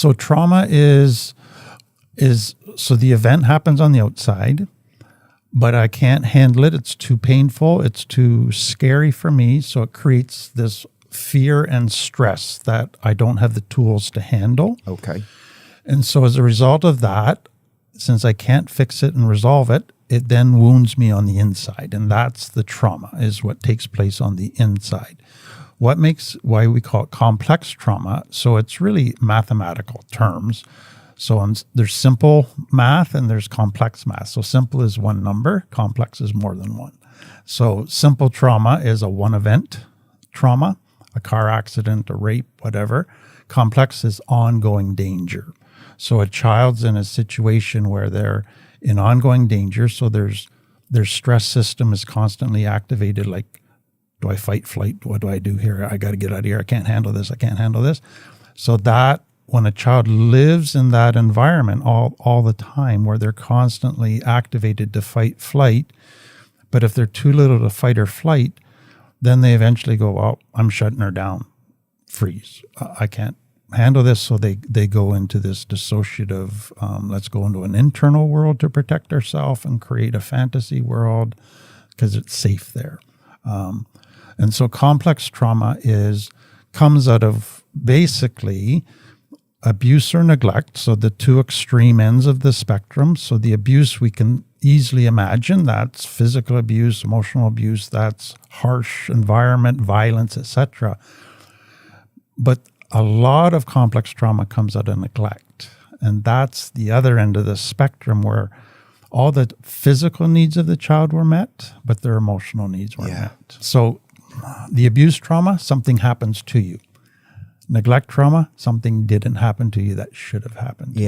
So trauma is so the event happens on the outside, but I can't handle it. It's too painful. It's too scary for me. So it creates this fear and stress that I don't have the tools to handle. Okay. And so as a result of that, since I can't fix it and resolve it, it then wounds me on the inside. And that's the trauma, is what takes place on the inside. Why we call it complex trauma. So it's really mathematical terms. So there's simple math and there's complex math. So simple is one number, complex is more than one. So simple trauma is a one event trauma, a car accident, a rape, whatever. Complex is ongoing danger. So a child's in a situation where they're in ongoing danger. So their stress system is constantly activated. Like, do I fight, flight? What do I do here? I got to get out of here. I can't handle this. I can't handle this. So that when a child lives in that environment all the time where they're constantly activated to fight, flight, but if they're too little to fight or flight, then they eventually go, well, I'm shutting her down, freeze. I can't handle this. So they go into this dissociative, let's go into an internal world to protect ourselves and create a fantasy world because it's safe there. And so complex trauma comes out of basically abuse or neglect, so the two extreme ends of the spectrum. So the abuse we can easily imagine, that's physical abuse, emotional abuse, that's harsh environment, violence, etc. But a lot of complex trauma comes out of neglect. And that's the other end of the spectrum where all the physical needs of the child were met, but their emotional needs weren't met. So the abuse trauma, something happens to you. Neglect trauma, something didn't happen to you that should have happened to you.